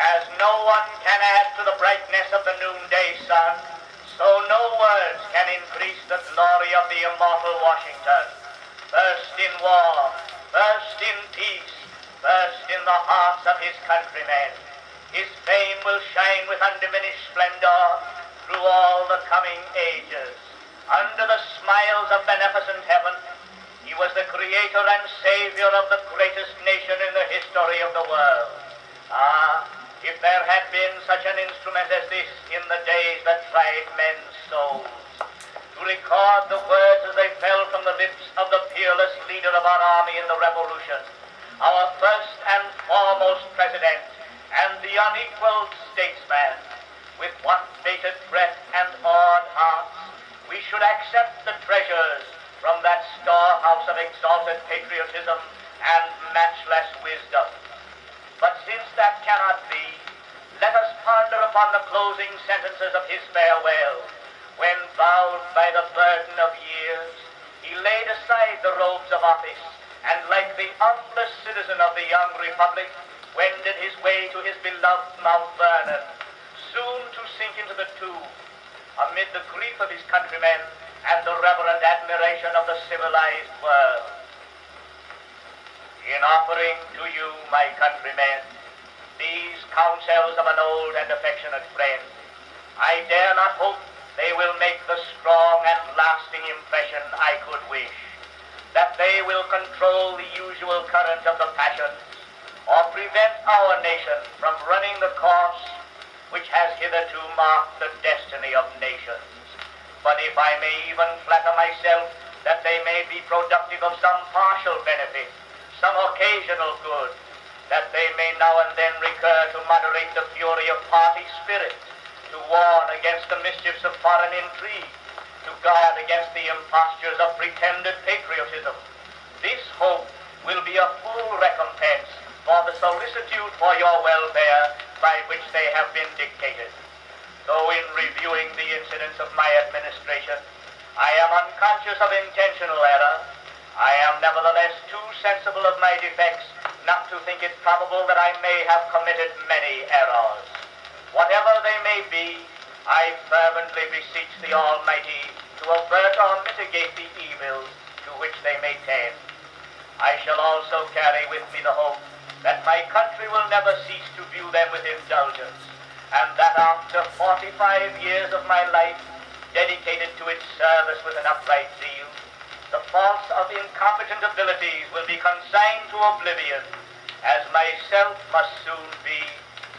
As no one can add to the brightness of the noonday sun, so no words can increase the glory of the immortal Washington. First in war, first in peace, first in the hearts of his countrymen. His fame will shine with undiminished splendor through all the coming ages. Under the smiles of beneficent heaven, he was the creator and savior of the greatest nation in the history of the world. Ah, if there had been such an instrument as this in the days that tried men's souls, to record the words as they fell from the lips of the peerless leader of our army in the Revolution, our first and foremost president, and the unequaled statesman, with what bated breath and awed hearts we should accept the treasures from that storehouse of exalted patriotism and matchless wisdom. But since that cannot be, let us ponder upon the closing sentences of his farewell, when, bowed by the burden of years, he laid aside the robes of office, and like the humblest citizen of the young republic, wended his way to his beloved Mount Vernon, soon to sink into the tomb, amid the grief of his countrymen and the reverent admiration of the civilized world. In offering to you, my countrymen, these counsels of an old and affectionate friend, I dare not hope they will make the strong and lasting impression I could wish, that they will control the usual current of the passions, or prevent our nation from running the course which has hitherto marked the destiny of nations. But if I may even flatter myself that they may be productive of some partial benefit, some occasional good, that they may now and then recur to moderate the fury of party spirit, to warn against the mischiefs of foreign intrigue, to guard against the impostures of pretended patriotism. This hope will be a full recompense for the solicitude for your welfare by which they have been dictated. Though in reviewing the incidents of my administration, I am unconscious of intentional error, I am nevertheless too sensible of my defects not to think it probable that I may have committed many errors. Whatever they may be, I fervently beseech the Almighty to avert or mitigate the evils to which they may tend. I shall also carry with me the hope that my country will never cease to view them with indulgence, and that after 45 years of my life dedicated to its service with an upright zeal, the faults of incompetent abilities will be consigned to oblivion, as myself must soon be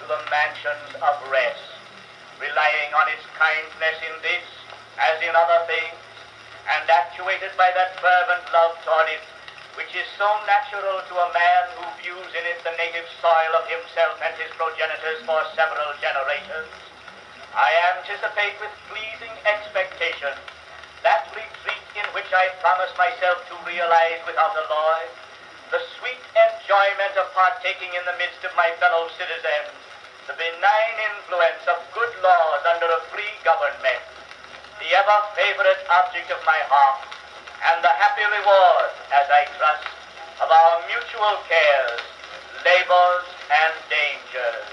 to the mansions of rest, relying on its kindness in this as in other things, and actuated by that fervent love toward it which is so natural to a man who views in it the native soil of himself and his progenitors for several generations. I anticipate with pleasing expectation that retreat in which I promise myself to realize without alloy the sweet enjoyment of partaking in the midst of my fellow citizens the benign influence of good laws under a free government, the ever-favorite object of my heart, and the happy reward, as I trust, of our mutual cares, labors, and dangers.